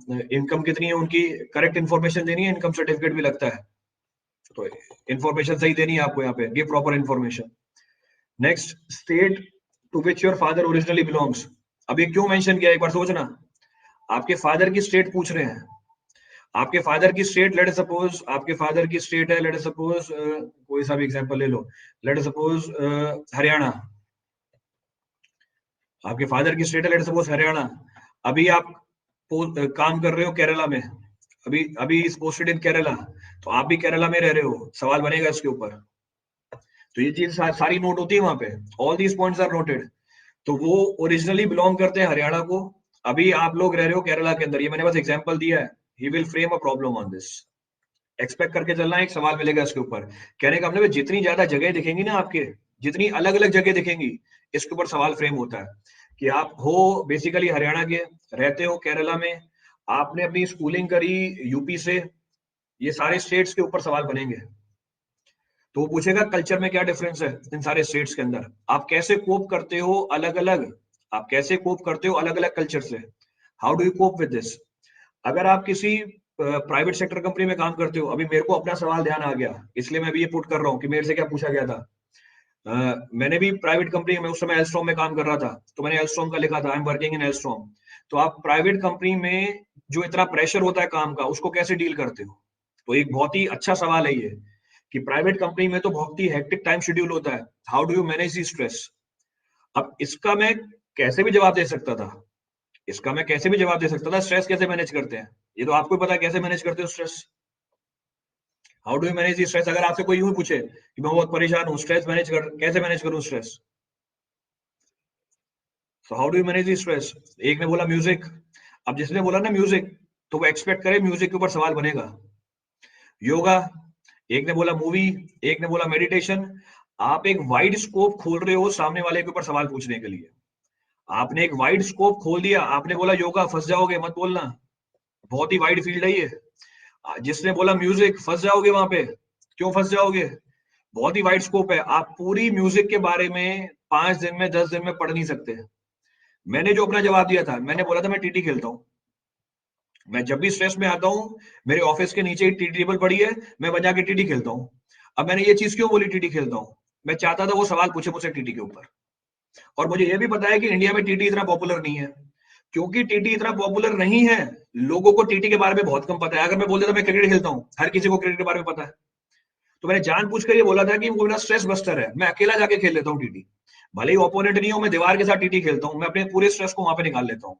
Income कितनी है उनकी, करेक्ट इन्फॉर्मेशन देनी है, इनकम सर्टिफिकेट भी लगता है, तो इन्फॉर्मेशन सही देनी है आपको यहाँ पे, give proper information. Next, state to which your father originally belongs. अब ये क्यों मेंशन किया, एक बार सोचना, आपके फादर की स्टेट पूछ रहे हैं, आपके फादर की स्टेट, लेट सपोज आपके फादर की स्टेट है, लेट सपोज कोई सा भी एग्जांपल ले लो, लेट सपोज हरियाणा, आपके फादर की स्टेट है लेट सपोज हरियाणा, अभी आप काम कर रहे हो केरला में, अभी अभी इज पोस्टेड इन केरला, तो आप भी केरला में रह रहे हो, सवाल बनेगा इसके ऊपर। तो ये चीज सारी नोट होती है वहां पे, all these points are noted. तो वो ओरिजिनली बिलोंग करते हैं हरियाणा को, अभी आप लोग रह रहे हो केरला के अंदर, ये मैंने बस एग्जांपल दिया है, he will frame a problem on this. Expect करके चलना, एक सवाल मिलेगा इसके ऊपर। कहने का मतलब जितनी ज्यादा जगह दिखेंगी ना आपके, जितनी अलग अलग जगह दिखेंगी, इसके ऊपर सवाल फ्रेम होता है कि आप हो बेसिकली हरियाणा के, रहते हो केरला में, आपने अपनी स्कूलिंग करी यूपी से, ये सारे स्टेट्स के ऊपर सवाल बनेंगे। तो वो पूछेगा कल्चर में क्या डिफरेंस है इन सारे स्टेट्स के अंदर, आप कैसे कोप करते हो अलग अलग, आप कैसे कोप करते हो अलग अलग कल्चर से, how do you cope with this. अगर आप किसी प्राइवेट सेक्टर कंपनी में काम करते हो, अभी मेरे को अपना सवाल ध्यान आ गया, इसलिए मैं अभी ये पुट कर रहा हूँ कि मेरे से क्या पूछा गया था। मैंने भी प्राइवेट कंपनी में उस समय एल्स्ट्रॉम में काम कर रहा था, तो मैंने एल्स्ट्रॉम का लिखा था, आई एम वर्किंग इन एल्स्ट्रॉम। तो आप प्राइवेट कंपनी में जो इतना प्रेशर होता है काम का, उसको कैसे डील करते हो। तो एक बहुत ही अच्छा सवाल है ये, कि प्राइवेट कंपनी में तो बहुत ही हेक्टिक टाइम शेड्यूल होता है, how do you manage the stress. अब इसका मैं कैसे भी जवाब दे सकता था, इसका मैं कैसे भी जवाब दे सकता था, स्ट्रेस कैसे मैनेज करते हैं, ये तो आपको पता है कैसे मैनेज करते हो stress, how do you manage the stress. अगर आपसे कोई यूं पूछे कि मैं बहुत परेशान हूँ, स्ट्रेस मैनेज कर, कैसे मैनेज करूँ stress, so how do you manage the stress. एक ने बोला म्यूजिक, अब जिसने बोला ना म्यूजिक, तो वो एक्सपेक्ट करे म्यूजिक के ऊपर सवाल बनेगा। योगा, एक ने बोला मूवी, एक ने बोला मेडिटेशन। आप एक वाइड स्कोप खोल रहे हो सामने वाले के ऊपर सवाल पूछने के लिए, आपने एक वाइड स्कोप खोल दिया, आपने बोला योगा, फंस जाओगे, मत बोलना, बहुत ही वाइड फील्ड है ये। जिसने बोला म्यूजिक, फंस जाओगे वहां पे, क्यों फंस जाओगे, बहुत ही वाइड स्कोप है, आप पूरी म्यूजिक के बारे में 5 दिन में 10 दिन में पढ़ नहीं सकते। मैंने जो अपना जवाब दिया था, मैंने बोला था मैं टीटी खेलता हूँ, मैं जब भी स्ट्रेस में आता हूँ, मेरे ऑफिस के नीचे ही टीटी टेबल पड़ी है, मैं बजा के टीटी खेलता हूँ। अब मैंने ये चीज क्यों बोली टीटी खेलता हूँ, मैं चाहता था वो सवाल पूछे मुझसे टीटी के ऊपर। और मुझे ये भी पता है कि इंडिया में टीटी इतना पॉपुलर नहीं है, क्योंकि टीटी इतना पॉपुलर नहीं है, लोगों को टीटी के बारे में बहुत कम पता है। अगर मैं बोल देता मैं क्रिकेट खेलता हूँ, हर किसी को क्रिकेट के बारे में पता है। तो मैंने जानबूझ कर ये बोला था कि वो मेरा स्ट्रेस बस्टर है, मैं अकेला जाके खेल लेता हूँ टीटी, भले ही ओपोनेंट नहीं हो, मैं दीवार के साथ टीटी खेलता हूँ, मैं अपने पूरे स्ट्रेस को वहां पे निकाल लेता हूँ।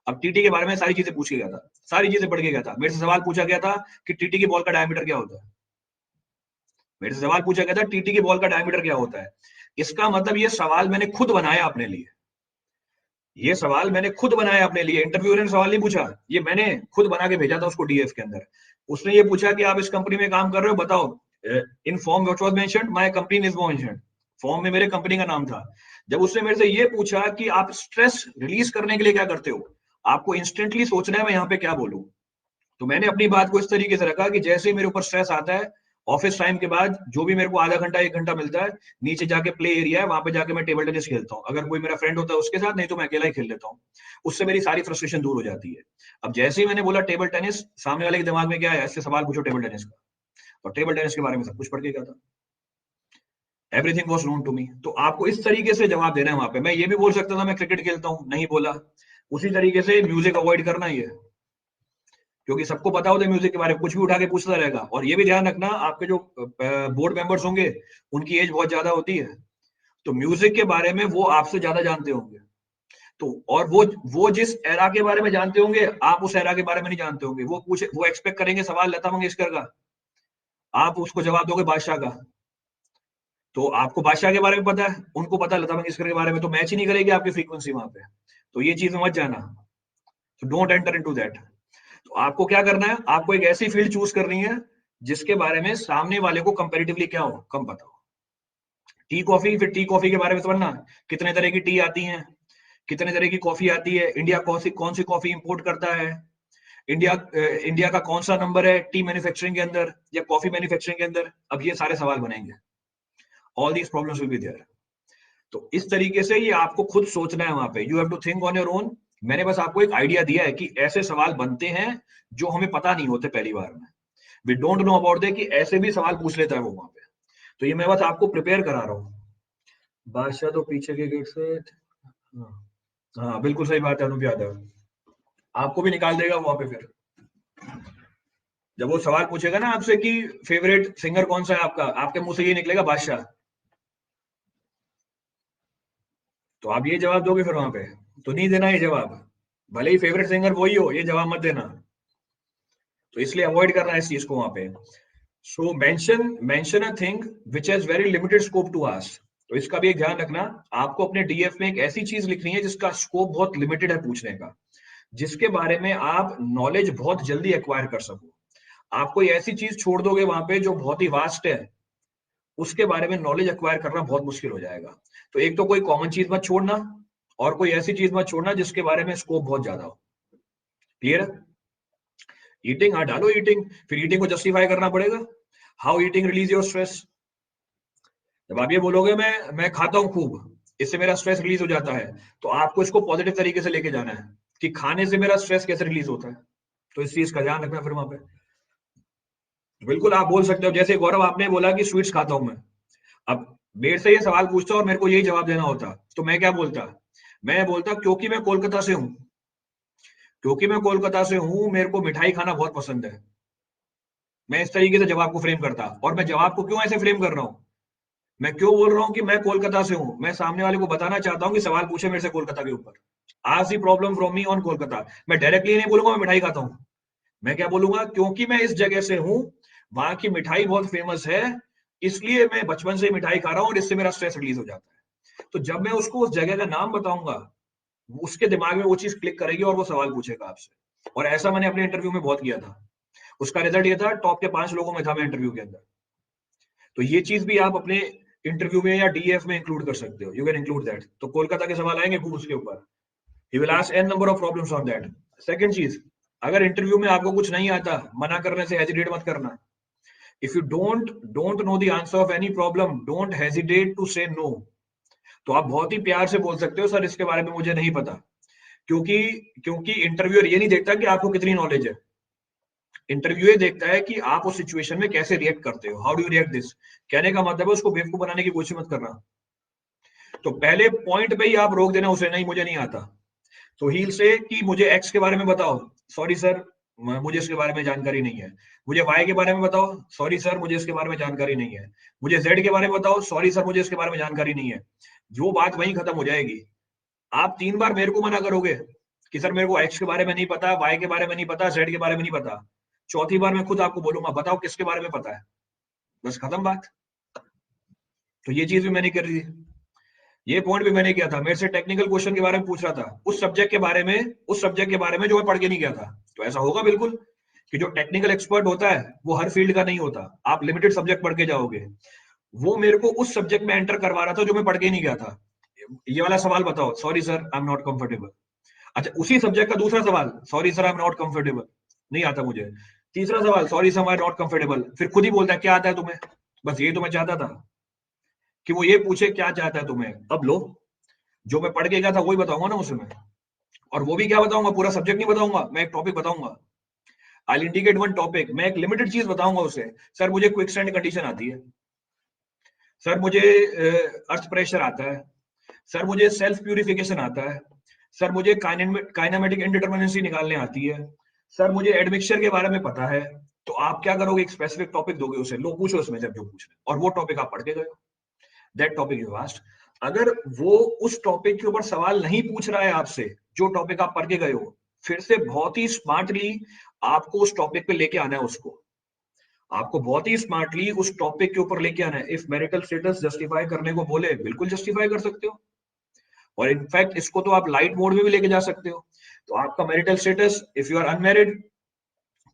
अब टीटी के बारे में सारी चीजें पूछ के गया था, सारी चीजें पढ़ के गया था, मेरे से सवाल पूछा गया था कि टीटी की बॉल का डायमीटर क्या होता है, मेरे से सवाल पूछा गया था टीटी की बॉल का डायमीटर क्या होता है। इसका मतलब ये सवाल मैंने खुद बनाया अपने लिए, ये सवाल मैंने खुद बनाया अपने लिए, इंटरव्यूअर ने सवाल नहीं पूछा, ये मैंने खुद बना के भेजा था उसको डीएफ के अंदर। उसने ये पूछा कि आप इस कंपनी में काम कर रहे हो, बताओ, in form which was mentioned my company is mentioned, form में मेरे कंपनी का नाम था। जब उसने मेरे से ये पूछा कि आप स्ट्रेस रिलीज करने के लिए क्या करते हो, आपको इंस्टेंटली सोचना है मैं यहाँ पे क्या बोलूं, तो मैंने अपनी बात को इस तरीके से रखा कि जैसे ही मेरे ऊपर स्ट्रेस आता है, ऑफिस टाइम के बाद जो भी मेरे को आधा घंटा 1 घंटा मिलता है, नीचे जाके प्ले एरिया है, वहां पे जाके मैं टेबल टेनिस खेलता हूँ, अगर कोई मेरा फ्रेंड होता है उसके साथ, नहीं तो मैं अकेला ही खेल लेता हूँ, उससे मेरी सारी फ्रस्ट्रेशन दूर हो जाती है। अब जैसे ही मैंने बोला टेबल टेनिस, सामने वाले के दिमाग में क्या है, ऐसे सवाल पूछो टेबल टेनिस का, और टेबल टेनिस के बारे में सब कुछ पढ़ के गया था, everything was known to me. तो आपको इस तरीके से जवाब देना है वहां पे। मैं ये भी बोल सकता था मैं क्रिकेट खेलता हूँ, नहीं बोला, उसी तरीके से म्यूजिक अवॉइड करना ही है, क्योंकि सबको पता होता है म्यूजिक के बारे में, कुछ भी उठा के पूछता रहेगा। और ये भी ध्यान रखना, आपके जो बोर्ड मेंबर्स होंगे उनकी एज बहुत ज्यादा होती है, तो म्यूजिक के बारे में वो आपसे ज्यादा जानते होंगे, तो और वो जिस एरा के बारे में जानते होंगे, आप उस एरा के बारे में नहीं जानते होंगे, वो एक्सपेक्ट करेंगे सवाल लता मंगेशकर का, आप उसको जवाब दोगे बादशाह का। तो आपको बादशाह के बारे में पता है, उनको पता है लता मंगेशकर के बारे में, तो मैच ही नहीं करेगी आपकी फ्रीक्वेंसी वहां पे। तो ये चीज मत जाना, तो डोंट एंटर इनटू दैट। तो आपको क्या करना है, आपको एक ऐसी फील्ड चूज करनी है जिसके बारे में सामने वाले को कंपैरेटिवली क्या हो, कम पता हो। टी कॉफी, फिर टी कॉफी के बारे में समझना, कितने तरह की टी आती हैं, कितने तरह की कॉफी आती है, इंडिया कौन सी कॉफी इंपोर्ट करता है, इंडिया का कौन सा नंबर है टी मैन्युफैक्चरिंग के अंदर या कॉफी मैन्युफैक्चरिंग के अंदर। अब ये सारे सवाल बनेंगे, all these problems will be there. तो इस तरीके से ये आपको खुद सोचना है वहां पे, you have to think on your own मैंने बस आपको एक आइडिया दिया है कि ऐसे सवाल बनते हैं जो हमें पता नहीं होते पहली बार में, we don't know about that, कि ऐसे भी सवाल पूछ लेता है वो वहां पे। तो ये मैं बस आपको प्रिपेयर करा रहा हूँ। बादशाह तो पीछे के गेट से, हाँ, हाँ बिल्कुल सही बात है अनूप यादव, आपको भी निकाल देगा वहां पे फिर। जब वो सवाल पूछेगा ना आपसे कि फेवरेट सिंगर कौन सा है आपका, आपके मुंह से ये निकलेगा बादशाह, तो आप ये जवाब दोगे फिर वहां पे, तो नहीं देना ये जवाब, भले ही फेवरेट सिंगर वही हो, ये जवाब मत देना। तो इसलिए अवॉइड करना है इस चीज को वहां पे। So mention a thing which has very limited scope to ask. तो इसका भी एक ध्यान रखना, आपको अपने डीएफ में एक ऐसी चीज लिखनी है जिसका स्कोप बहुत लिमिटेड है पूछने का, जिसके बारे में आप नॉलेज बहुत जल्दी एक्वायर कर सको। आप कोई ऐसी चीज छोड़ दोगे वहां पे जो बहुत ही वास्ट है, उसके बारे में नॉलेज एक्वायर करना बहुत मुश्किल हो जाएगा। तो एक तो कोई कॉमन चीज मत छोड़ना, और कोई ऐसी चीज मत छोड़ना जिसके बारे में स्कोप बहुत ज्यादा हो। क्लियर? ईटिंग, हाँ डालो ईटिंग, फिर ईटिंग को जस्टिफाई करना पड़ेगा। How eating release your stress. जब आप ये बोलोगे मैं खाता हूँ खूब, इससे मेरा स्ट्रेस रिलीज हो जाता है, तो आपको इसको पॉजिटिव तरीके से लेके जाना है कि खाने से मेरा स्ट्रेस कैसे रिलीज होता है। तो इस चीज का ध्यान रखना फिर वहां पे। बिल्कुल आप बोल सकते हो, जैसे गौरव आपने बोला कि स्वीट्स खाता हूं मैं, अब मेरे से ये सवाल पूछता और मेरे को यही जवाब देना होता, तो मैं क्या बोलता? मैं बोलता क्योंकि मैं कोलकाता से हूँ, क्योंकि मैं कोलकाता से हूँ मेरे को मिठाई खाना बहुत पसंद है। मैं इस तरीके से जवाब को फ्रेम करता, और मैं जवाब को क्यों ऐसे फ्रेम कर रहा हूँ, मैं क्यों बोल रहा हूँ कि मैं कोलकाता से हूँ, मैं सामने वाले को बताना चाहता हूँ कि सवाल पूछे मेरे से कोलकाता के ऊपर, आज the problem from me on Kolkata. मैं डायरेक्टली नहीं बोलूंगा मैं मिठाई खाता हूँ, मैं क्या बोलूंगा, क्योंकि मैं इस जगह से हूँ, वहां की मिठाई बहुत फेमस है, इसलिए मैं बचपन से ही मिठाई खा रहा हूँ और इससे मेरा स्ट्रेस रिलीज हो जाता है। तो जब मैं उसको उस जगह का नाम बताऊंगा, उसके दिमाग में वो चीज क्लिक करेगी और वो सवाल पूछेगा आपसे। और ऐसा मैंने अपने इंटरव्यू में बहुत किया था, उसका रिजल्ट ये था, टॉप के 5 लोगों में था मैं इंटरव्यू के अंदर। तो ये चीज भी आप अपने इंटरव्यू में या डीएफ में इंक्लूड कर सकते हो, यू कैन इंक्लूड दैट। तो कोलकाता के सवाल आएंगे खूब उसके ऊपर, he will ask an number of problems on that. Second चीज, अगर इंटरव्यू में आपको कुछ नहीं आता, मना करने से हेजिटेट मत करना। If you don't know the answer of any problem, don't hesitate to say no. तो आप बहुत ही प्यार से बोल सकते हो सर इसके बारे में मुझे नहीं पता, क्योंकि क्योंकि इंटरव्यूअर ये नहीं देखता कि आपको कितनी नॉलेज है, इंटरव्यू ये देखता है कि आप उस सिचुएशन में कैसे रिएक्ट करते हो, how do you react this. कहने का मतलब है उसको बेवकूफ बनाने की कोशिश मत करना। तो पहले पॉइंट पे ही आप रोक देना उसे, नहीं मुझे नहीं आता। तो ही से कि मुझे एक्स के बारे में बताओ, सॉरी सर मुझे इसके बारे में जानकारी नहीं है। मुझे वाई के बारे में बताओ, सॉरी सर मुझे इसके बारे में जानकारी नहीं है। मुझे जेड के बारे में बताओ, सॉरी सर मुझे इसके बारे में जानकारी नहीं है। जो बात वहीं खत्म हो जाएगी। आप 3 बार मेरे को मना करोगे कि सर मेरे को एक्स के बारे में नहीं पता, वाई के बारे में नहीं पता, जेड के बारे में नहीं पता, चौथी बार मैं खुद आपको बोलूंगा बताओ किसके बारे में पता है, बस खत्म बात। तो ये चीज भी मैंने कर दी, ये पॉइंट भी मैंने किया था, मेरे से टेक्निकल क्वेश्चन के बारे में पूछ रहा था, उस सब्जेक्ट के बारे में जो मैं पढ़ के नहीं गया था। तो ऐसा होगा बिल्कुल कि जो टेक्निकल एक्सपर्ट होता है वो हर फील्ड का नहीं होता, आप लिमिटेड सब्जेक्ट पढ़ के जाओगे। वो मेरे को उस सब्जेक्ट में एंटर करवा रहा था जो मैं पढ़ के ही नहीं गया था। ये वाला सवाल बताओ, sorry sir I am not comfortable. अच्छा उसी सब्जेक्ट का दूसरा सवाल, sorry sir I am not comfortable, नहीं आता मुझे। तीसरा सवाल, sorry sir I am not comfortable, फिर खुद ही बोलता है क्या आता है तुम्हें, बस ये तो मैं चाहता था कि वो ये पूछे क्या चाहता है तुम्हें। अब लो, जो मैं पढ़ के गया था वही बताऊंगा ना उसमें, और वो भी क्या बताऊंगा, पूरा सब्जेक्ट नहीं बताऊंगा, मैं एक टॉपिक बताऊंगा। आई इंडिकेट वन टॉपिक, मैं एक लिमिटेड चीज बताऊंगा उसे। सर मुझे क्विक स्टैंड कंडीशन आती है, सर मुझे अर्थ प्रेशर आता है, सर मुझे सेल्फ प्यूरिफिकेशन आता है, सर मुझे काइनेमेटिक इंडिटरमिनेंसी निकालने आती है, सर मुझे एडमिक्सचर के बारे में पता है। तो आप क्या करोगे, एक स्पेसिफिक टॉपिक दोगे उसे, लो पूछो उसमें जब जो पूछ रहे, और वो टॉपिक आप पढ़ के गए हो, दैट टॉपिक यू आस्क्ड। अगर वो उस टॉपिक के ऊपर सवाल नहीं पूछ रहा है आपसे, जो टॉपिक आप पढ़ के गए हो, फिर से बहुत ही स्मार्टली आपको उस टॉपिक पे लेके आना है उसको, आपको बहुत ही स्मार्टली उस टॉपिक के ऊपर लेके आना है। इफ मैरिटल स्टेटस जस्टिफाई करने को बोले, बिल्कुल जस्टिफाई कर सकते हो, और इनफैक्ट इसको तो आप लाइट मोड में भी लेके जा सकते हो। तो आपका marital status, if you are unmarried,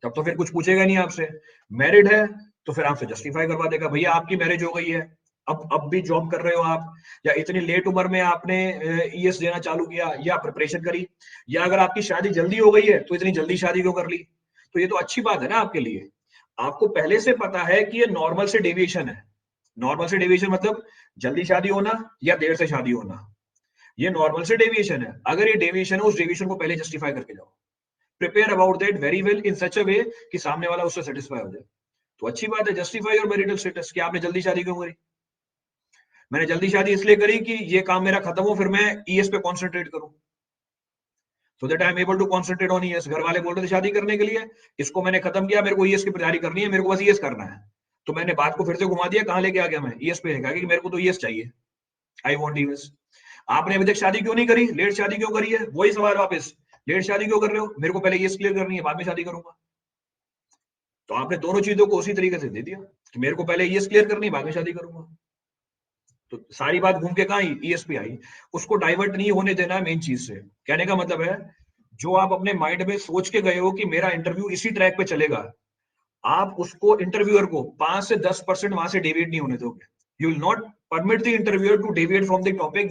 तब तो फिर कुछ पूछेगा नहीं आपसे। मैरिड है तो फिर आपसे जस्टिफाई करवा देगा, भैया आपकी मैरिज हो गई है, अब भी जॉब कर रहे हो आप, या इतनी लेट उम्र में आपने ईएस देना चालू किया या प्रिपरेशन करी, या अगर आपकी शादी जल्दी हो गई है तो इतनी जल्दी शादी क्यों कर ली। तो ये तो अच्छी बात है ना आपके लिए, आपको पहले से पता है कि ये नॉर्मल से डेविएशन है। नॉर्मल से डेविएशन मतलब जल्दी शादी होना या देर से शादी होना। ये नॉर्मल से डेविएशन है, अगर ये डेविएशन है उस डेविएशन को पहले जस्टिफाई करके जाओ, prepare about that very well in such a way कि सामने वाला उससे सेटिस्फाई हो जाए। तो अच्छी बात है, जस्टिफाई योर मैरिटल स्टेटस। कि आपने जल्दी शादी क्यों करी? मैंने जल्दी शादी इसलिए करी कि ये काम मेरा खत्म हो, फिर मैं ईएस पे कॉन्सेंट्रेट करूं, so that I am able to concentrate on ES. घर वाले बोल रहे थे शादी करने के लिए, इसको मैंने खत्म किया, मेरे को ईएस की तैयारी करनी है, मेरे को बस ईएस करना है, तो मैंने बात को फिर से घुमा दिया, कहां लेके आ गया मैं? ईएस पे लेके आ गया कि मेरे को तो ईएस चाहिए, आई वांट ईएस। आपने अभी तक शादी क्यों नहीं करी? लेट शादी क्यों करी है? वही सवाल वापस, लेट शादी क्यों कर रहे हो? मेरे को पहले ईएस क्लियर करनी है, बाद में शादी करूंगा। तो आपने दोनों चीजों को उसी तरीके से दे दिया कि मेरे को पहले ईएस क्लियर करनी है, बाद में शादी करूंगा। तो सारी बात घूम के कहां आई? ईएस पे आई। उसको डाइवर्ट नहीं होने देना मेन चीज से। कहने का मतलब है, जो आप अपने माइंड में सोच के गए हो कि मेरा इंटरव्यू इसी ट्रैक पे चलेगा, आप उसको इंटरव्यूअर को 5 से 10% वहां से डेविएट नहीं होने दोगे। You will not permit the interviewer to deviate from the topic